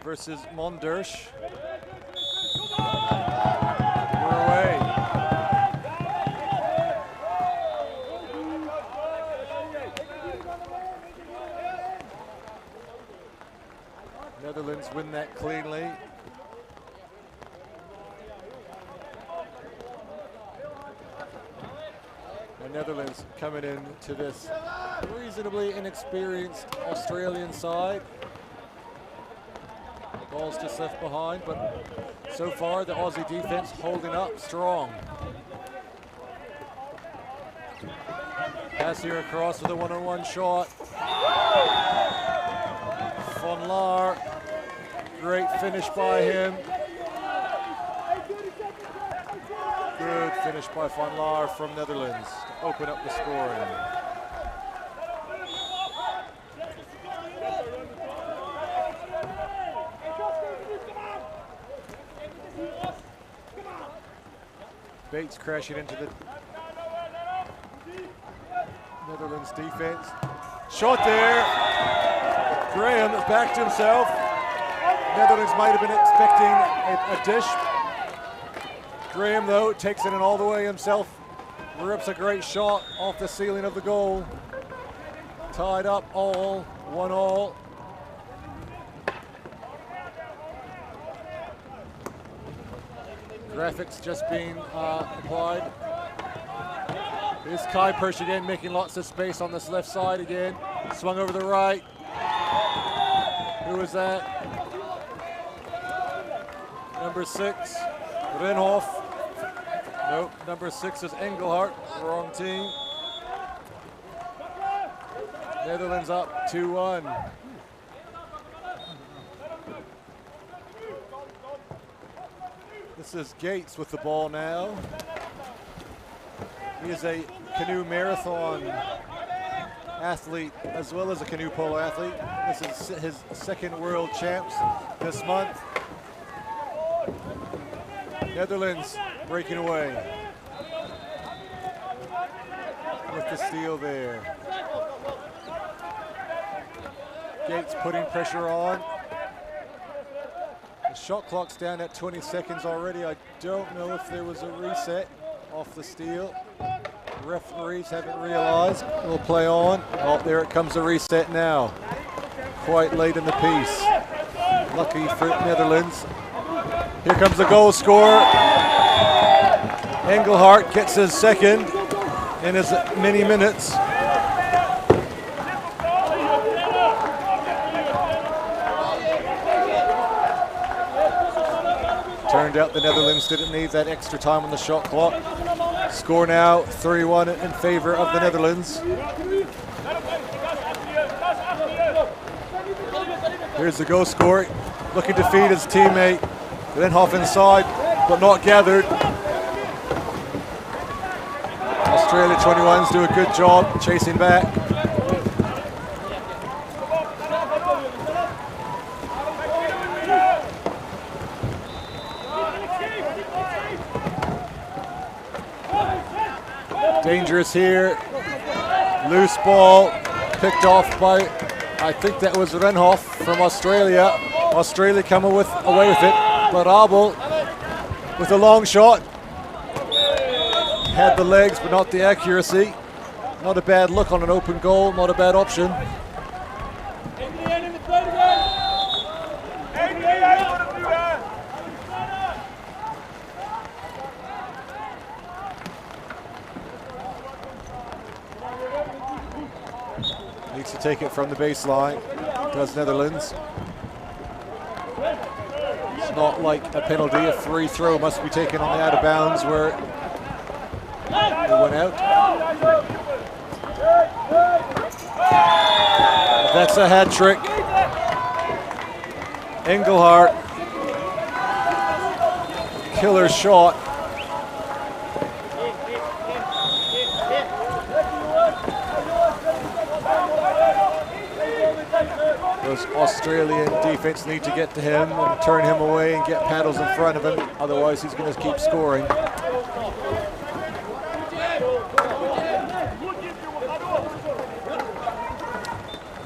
versus Monders. We're away. Netherlands win that cleanly. The Netherlands coming into this reasonably inexperienced Australian side. Ball's just left behind, but so far the Aussie defense holding up strong. Pass here across with a one-on-one shot. Van Laar, great finish by him. Good finish by Van Laar from Netherlands to open up the scoring. Bates crashing into the Netherlands defense. Shot there. Graham backed himself. Netherlands might have been expecting a dish. Graham, though, takes it in all the way himself. Rips a great shot off the ceiling of the goal. Tied up all, 1-1. Graphics just being applied. Here's Kai Persh again, making lots of space on this left side again. Swung over the right. Who was that? Number 6, Renhoff. Nope, number 6 is Engelhardt, wrong team. Netherlands up 2-1. This is Gates with the ball now. He is a canoe marathon athlete as well as a canoe polo athlete. This is his second world champs this month. Netherlands breaking away with the steal there. Gates putting pressure on. The shot clock's down at 20 seconds already. I don't know if there was a reset off the steal. Referees haven't realized. We'll play on. Oh, there it comes, the reset now. Quite late in the piece. Lucky for Netherlands. Here comes the goal scorer. Engelhardt gets his second in as many minutes. Turned out the Netherlands didn't need that extra time on the shot clock. Score now 3-1 in favor of the Netherlands. Here's the goal scorer, looking to feed his teammate. Renhoff inside, but not gathered. Australia 21s do a good job chasing back. Dangerous here. Loose ball picked off by, I think that was Renhoff from Australia. Australia coming away with it, but Abel with a long shot. Had the legs, but not the accuracy. Not a bad look on an open goal, not a bad option. Needs to take it from the baseline, does Netherlands. It's not like a penalty, a free throw must be taken on the out of bounds where it went out. That's a hat trick. Engelhardt, killer shot. Those Australian defense need to get to him and turn him away and get paddles in front of him. Otherwise, he's going to keep scoring.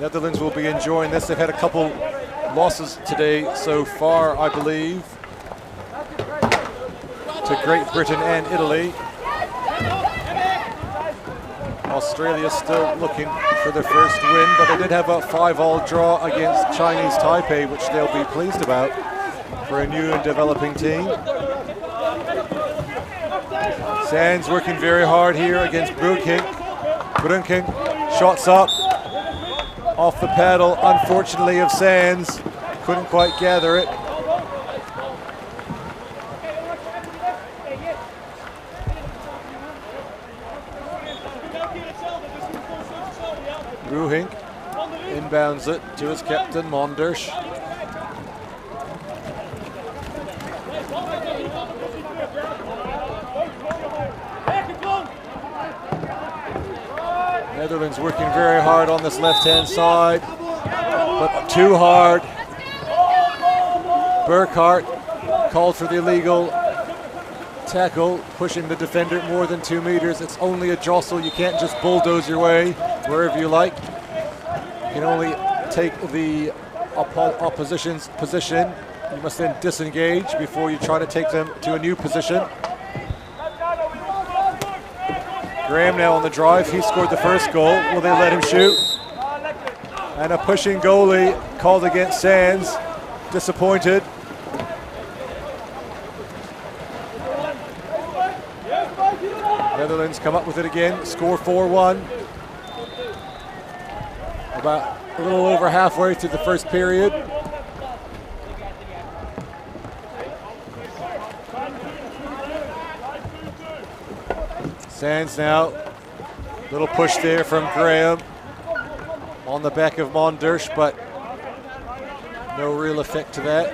Netherlands will be enjoying this. They've had a couple losses today so far, I believe, to Great Britain and Italy. Australia still looking for their first win, but they did have a 5-all draw against Chinese Taipei, which they'll be pleased about for a new and developing team. Sands working very hard here against Deqing. Deqing, shots up, off the paddle, unfortunately, of Sands. Couldn't quite gather it. Deqing inbounds it to his captain, Monders. Netherlands working very hard on this left-hand side, but too hard. Burkhardt called for the illegal tackle, pushing the defender more than 2 meters. It's only a jostle. You can't just bulldoze your way wherever you like. You can only take the opposition's position. You must then disengage before you try to take them to a new position. Graham now on the drive. He scored the first goal. Will they let him shoot? And a pushing goalie called against Sands. Disappointed. Netherlands come up with it again. Score 4-1. About a little over halfway through the first period. Sands now, little push there from Graham on the back of Monders, but no real effect to that.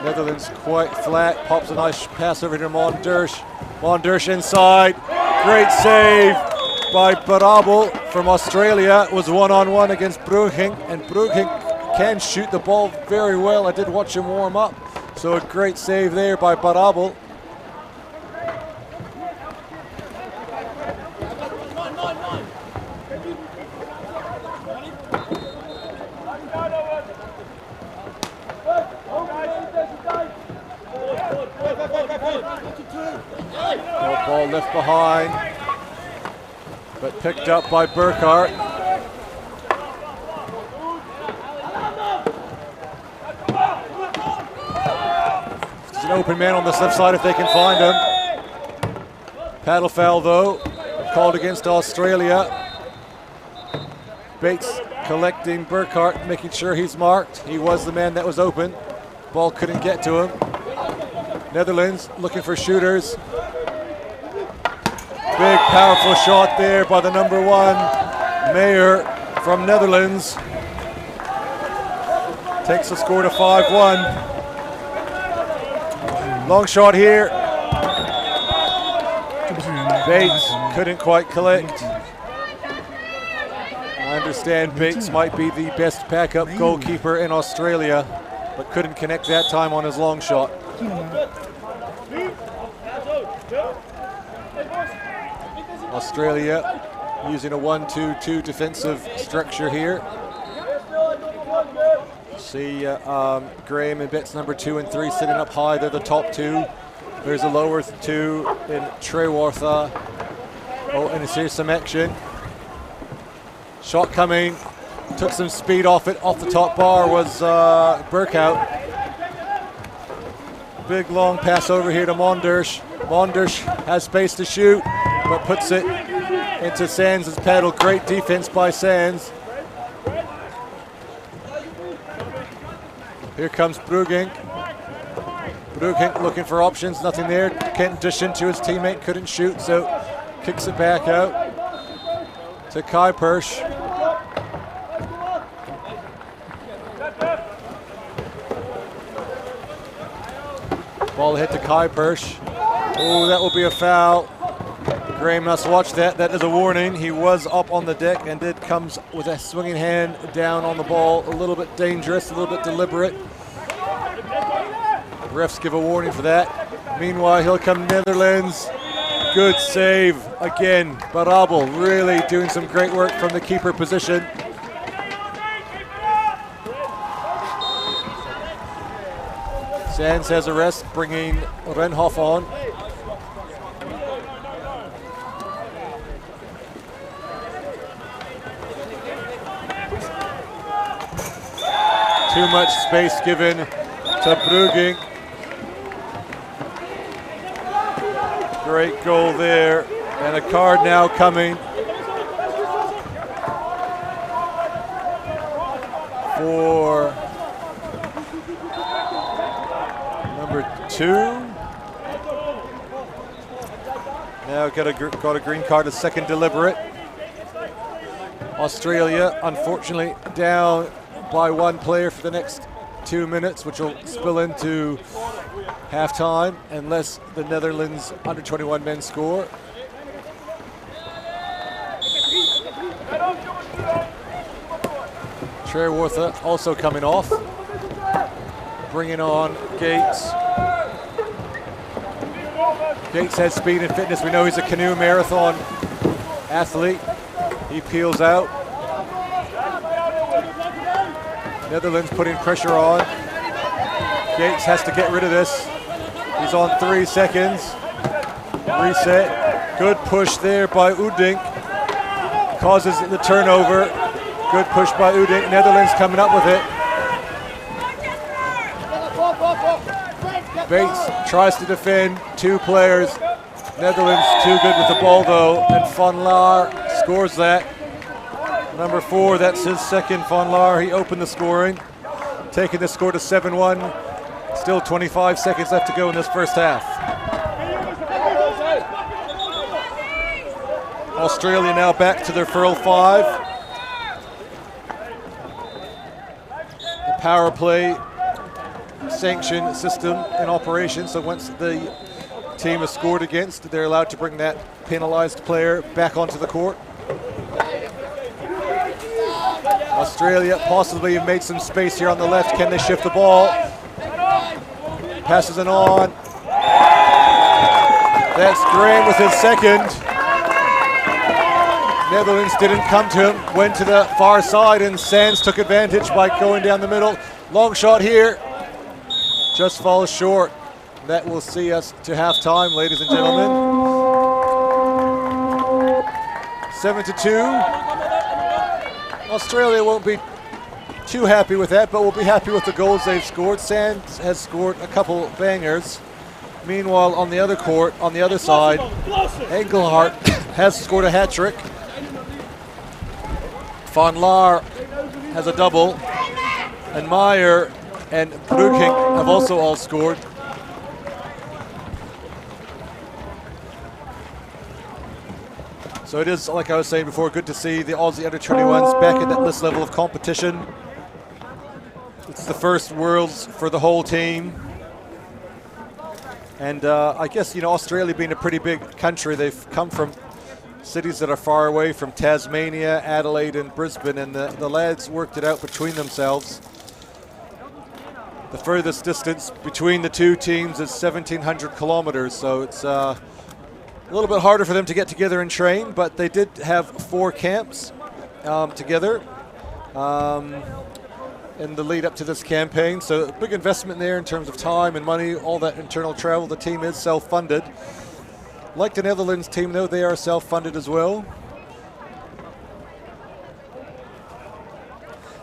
Netherlands quite flat, pops a nice pass over to Monders. Monders inside, great save by Barabel from Australia. It was one-on-one against Deqing, and Deqing can shoot the ball very well. I did watch him warm up. So a great save there by Barabel. No ball left behind, but picked up by Burkhardt. An open man on the left side if they can find him. Paddle foul though, called against Australia. Bates collecting Burkhardt, making sure he's marked. He was the man that was open. Ball couldn't get to him. Netherlands looking for shooters. Big powerful shot there by the number 1, Mayer from Netherlands. Takes the score to 5-1. Long shot here. Bates couldn't quite collect. I understand Bates might be the best backup goalkeeper in Australia, but couldn't connect that time on his long shot. Australia using a 1-2-2 defensive structure here. See Graham and Betts number 2 and 3 sitting up high. They're the top 2. There's a lower 2 in Trewartha. Oh, and here's some action. Shot coming. Took some speed off it. Off the top bar was Burkhout. Big long pass over here to Monders. Monders has space to shoot, but puts it into Sands' paddle. Great defense by Sands. Here comes Deqing. Deqing looking for options, nothing there. Can't dish into his teammate, couldn't shoot, so kicks it back out to Kuipers. Ball hit to Kuipers. Oh, that will be a foul. Graham must watch that. That is a warning. He was up on the deck and comes with a swinging hand down on the ball. A little bit dangerous, a little bit deliberate. Refs give a warning for that. Meanwhile, here come Netherlands. Good save again. Barabel really doing some great work from the keeper position. Sands has a rest, bringing Renhoff on. Too much space given to Deqing. Great goal there, and a card now coming for number 2. Now got a green card, a second deliberate. Australia, unfortunately, down by 1 player for the next 2 minutes, which will spill into halftime unless the Netherlands under-21 men score. Trewortha also coming off. Bringing on Gates. Gates has speed and fitness. We know he's a canoe marathon athlete. He peels out. Netherlands putting pressure on. Gates has to get rid of this. He's on 3 seconds. Reset. Good push there by Udink. Causes the turnover. Good push by Udink. Netherlands coming up with it. Bates tries to defend 2 players. Netherlands too good with the ball though, and Van Laar scores that. Number 4, that's his second. Van Laar, he opened the scoring, taking the score to 7-1. Still 25 seconds left to go in this first half. Australia now back to their furl 5. The power play sanction system in operation, so once the team is scored against, they're allowed to bring that penalized player back onto the court. Australia possibly have made some space here on the left. Can they shift the ball? Passes it on. That's Graham with his second. Netherlands didn't come to him, went to the far side, and Sands took advantage by going down the middle. Long shot here. Just falls short. That will see us to halftime, ladies and gentlemen. 7-2. Australia won't be too happy with that, but we'll be happy with the goals they've scored. Sands has scored a couple bangers. Meanwhile, on the other court, on the other side, Engelhardt has scored a hat-trick. Van Laar has a double, and Meyer and Deqing have also all scored. So it is, like I was saying before, good to see the Aussie under-21s back at this level of competition. It's the first Worlds for the whole team. And I guess, you know, Australia being a pretty big country, they've come from cities that are far away, from Tasmania, Adelaide, and Brisbane, and the lads worked it out between themselves. The furthest distance between the two teams is 1,700 kilometers, so it's a little bit harder for them to get together and train, but they did have 4 camps together in the lead up to this campaign. So a big investment there in terms of time and money, all that internal travel. The team is self-funded. Like the Netherlands team, though, they are self-funded as well.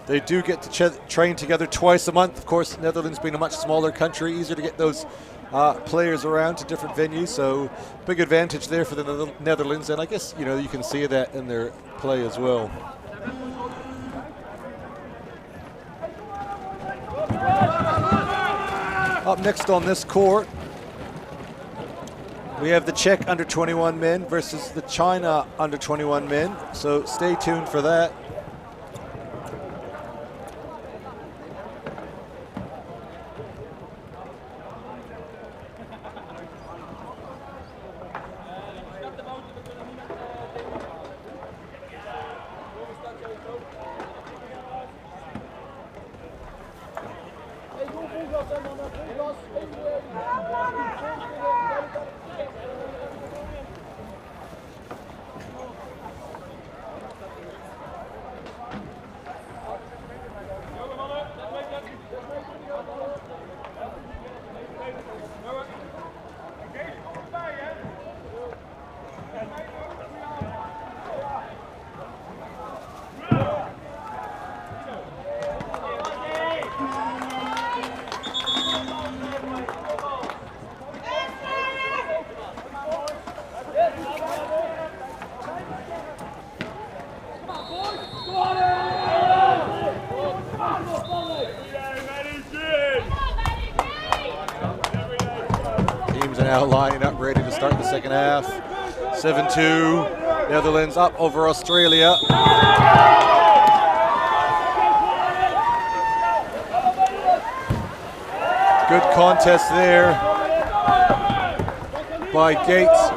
They do get to train together twice a month. Of course, Netherlands being a much smaller country, easier to get those players around to different venues, so big advantage there for the Netherlands, and I guess, you know, you can see that in their play as well. Up next on this court, we have the Czech under-21 men versus the China under-21 men, so stay tuned for that. now lining up ready to start the second half. 7-2, Netherlands up over Australia. Good contest there by Gates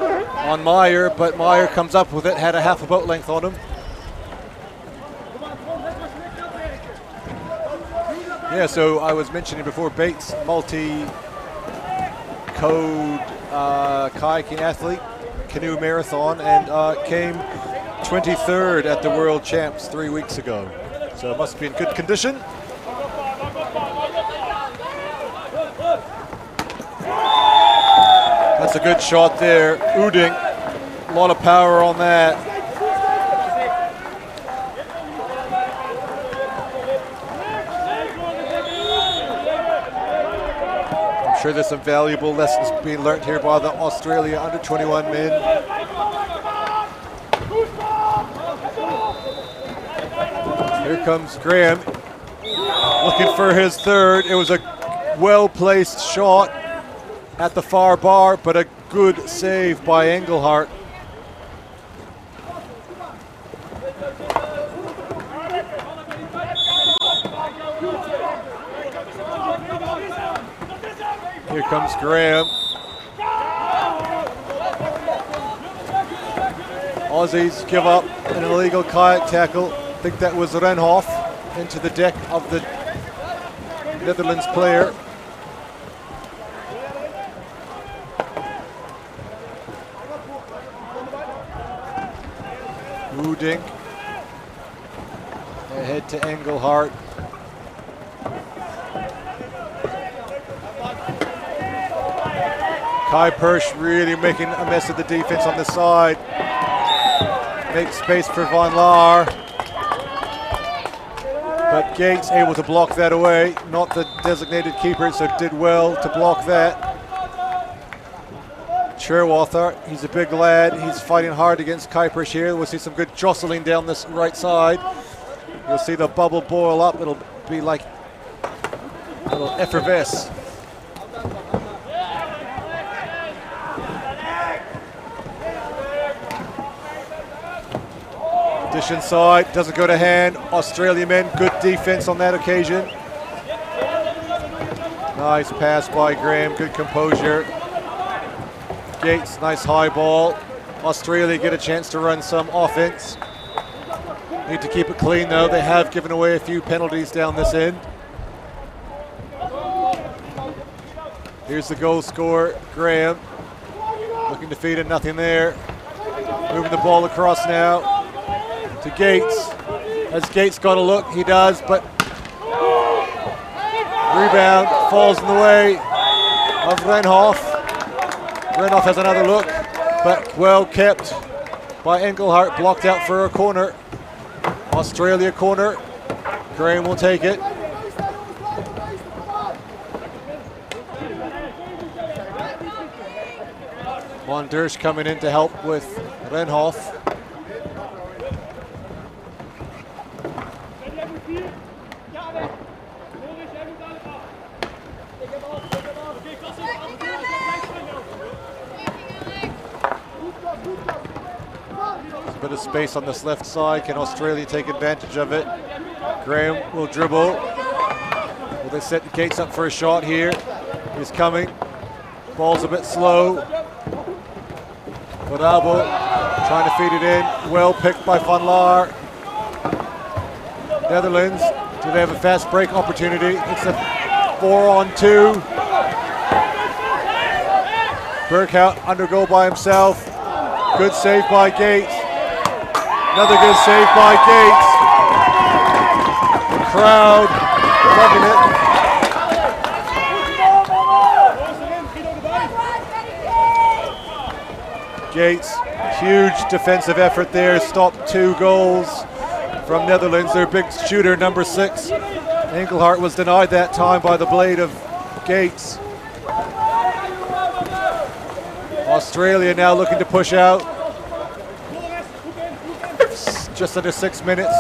on Meyer, but Meyer comes up with it, had a half a boat length on him. Yeah, so I was mentioning before, Bates, multi-code kayaking athlete, canoe marathon, and came 23rd at the World Champs 3 weeks ago. So it must be in good condition. That's a good shot there. Uding, a lot of power on that. I'm sure there's some valuable lessons being learned here by the Australia under-21 men. Here comes Graham, looking for his third. It was a well-placed shot at the far bar, but a good save by Engelhardt. Here comes Graham. Aussies give up an illegal kayak tackle. I think that was Renhoff into the deck of the Netherlands player. Uding ahead to Engelhardt. Kai Persch really making a mess of the defense on the side. Makes space for Van Laar. But Gates able to block that away. Not the designated keeper, so did well to block that. Sherwather, he's a big lad. He's fighting hard against Kai Persch here. We'll see some good jostling down this right side. You'll see the bubble boil up. It'll be like a little effervesce. Dish inside, doesn't go to hand. Australian men, good defense on that occasion. Nice pass by Graham, good composure. Gates, nice high ball. Australia get a chance to run some offense. Need to keep it clean though. They have given away a few penalties down this end. Here's the goal scorer, Graham. Looking to feed it, nothing there. Moving the ball across now to Gates. Has Gates got a look? He does, but rebound falls in the way of Renhoff. Renhoff has another look, but well kept by Engelhardt, blocked out for a corner. Australia corner. Graham will take it. Van Dersch coming in to help with Renhoff. Bit of space on this left side. Can Australia take advantage of it? Graham will dribble. Will they set the Gates up for a shot here? He's coming. Ball's a bit slow. Bravo trying to feed it in. Well picked by Van Laar. Netherlands, do they have a fast break opportunity? It's a 4-on-2. Berghout under goal by himself. Good save by Gates. Another good save by Gates. The crowd loving it. Gates, huge defensive effort there. Stopped 2 goals from Netherlands. Their big shooter, number 6. Engelhardt was denied that time by the blade of Gates. Australia now looking to push out. Just under 6 minutes,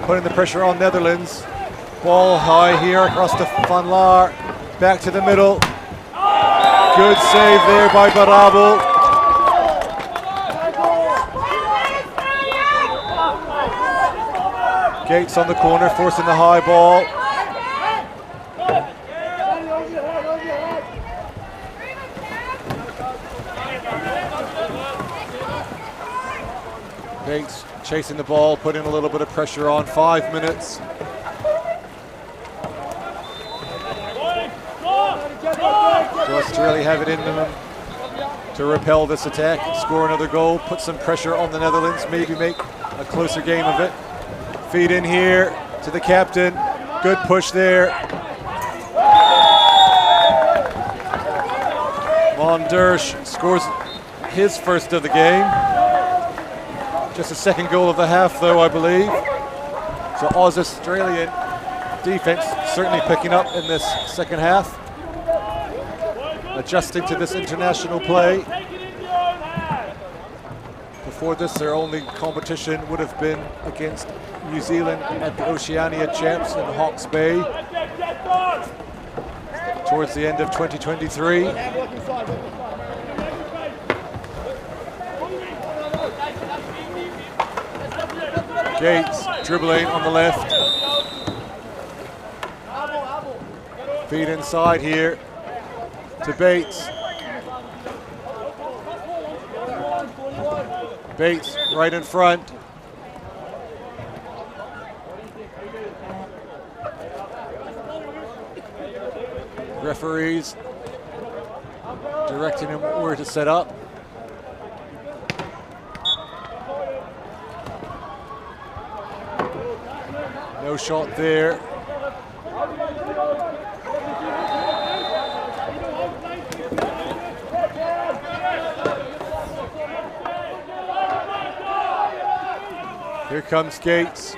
putting the pressure on Netherlands. Ball high here across to Van Laar. Back to the middle. Good save there by Barabel. Gates on the corner, forcing the high ball. Gates chasing the ball, putting a little bit of pressure on. 5 minutes. Do Australia have it in them to repel this attack, score another goal, put some pressure on the Netherlands, maybe make a closer game of it? Feed in here to the captain. Good push there. Mondersch scores his first of the game. Just a second goal of the half, though, I believe. So Australian defense certainly picking up in this second half, adjusting to this international play. Before this, their only competition would have been against New Zealand at the Oceania Champs in Hawke's Bay towards the end of 2023. Gates dribbling on the left. Feed inside here to Bates. Bates right in front. Referees directing him where to set up. No shot there. Here comes Gates.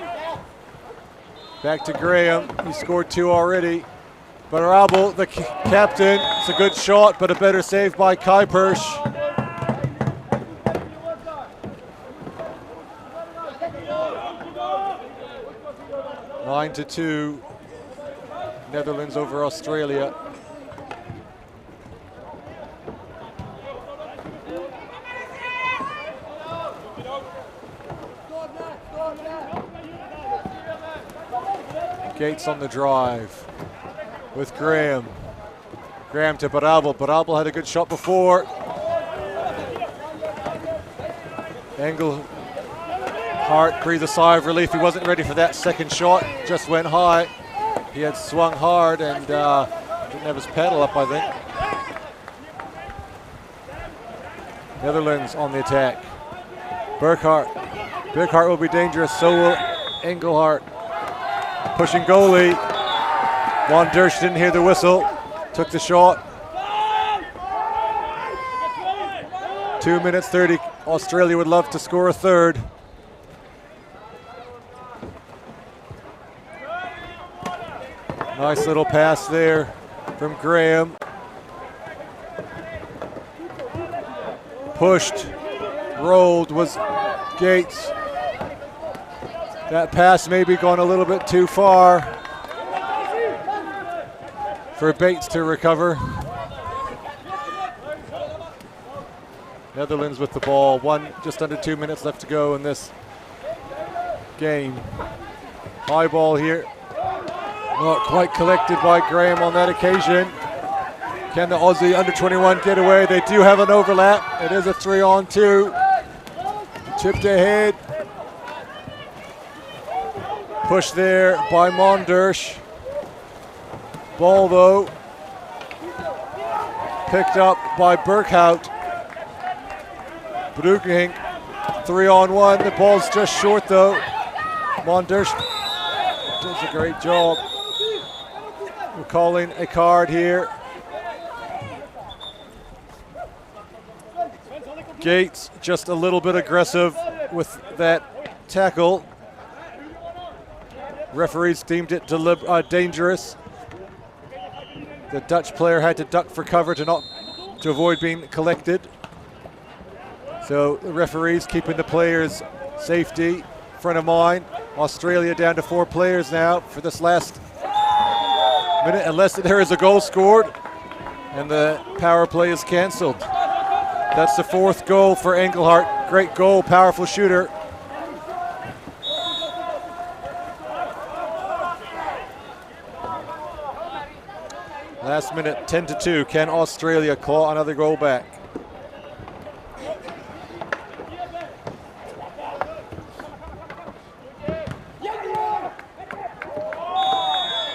Back to Graham. He scored 2 already. Barabel, the captain. It's a good shot, but a better save by Kuipers. Nine to 2. Netherlands over Australia. Gates on the drive with Graham. Graham to Barabel. Barabel had a good shot before. Engelhart breathed a sigh of relief. He wasn't ready for that second shot. Just went high. He had swung hard and didn't have his paddle up, I think. Netherlands on the attack. Burkhardt. Burkhardt will be dangerous. So will Engelhart. Pushing goalie. Mondersch didn't hear the whistle. Took the shot. 2 minutes 30. Australia would love to score a third. Nice little pass there from Graham. Pushed, rolled was Gates. That pass maybe gone a little bit too far for Bates to recover. Netherlands with the ball. Just under 2 minutes left to go in this game. High ball here. Not quite collected by Graham on that occasion. Can the Aussie under-21 get away? They do have an overlap. It is a 3-on-2. Tipped ahead. Push there by Mondersch. Ball though, picked up by Burkhout. Deqing, 3-on-1. The ball's just short though. Mondersch does a great job. We're calling a card here. Gates just a little bit aggressive with that tackle. Referees deemed it dangerous. The Dutch player had to duck for cover to avoid being collected. So the referees keeping the players' safety front of mind. Australia down to 4 players now for this last minute, unless there is a goal scored. And the power play is cancelled. That's the 4th goal for Engelhardt. Great goal, powerful shooter. Last minute, 10-2. Can Australia claw another goal back?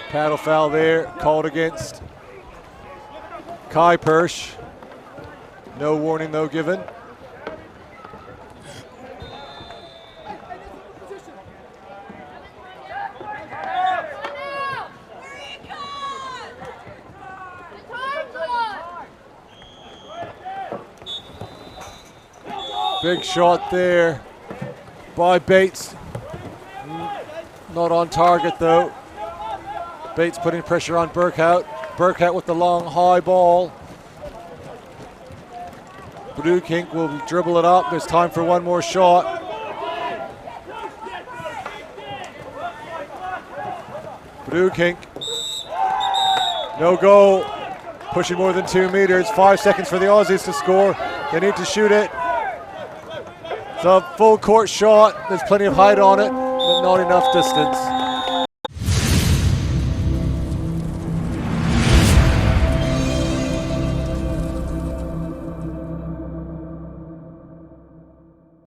Paddle foul there, called against Kai Persch. No warning though given. Big shot there by Bates. Not on target though. Bates putting pressure on Burkhout. Burkhout with the long high ball. Deqing will dribble it up. There's time for one more shot. Deqing. No goal. Pushing more than 2 meters. 5 seconds for the Aussies to score. They need to shoot it. It's a full court shot. There's plenty of height on it, but not enough distance.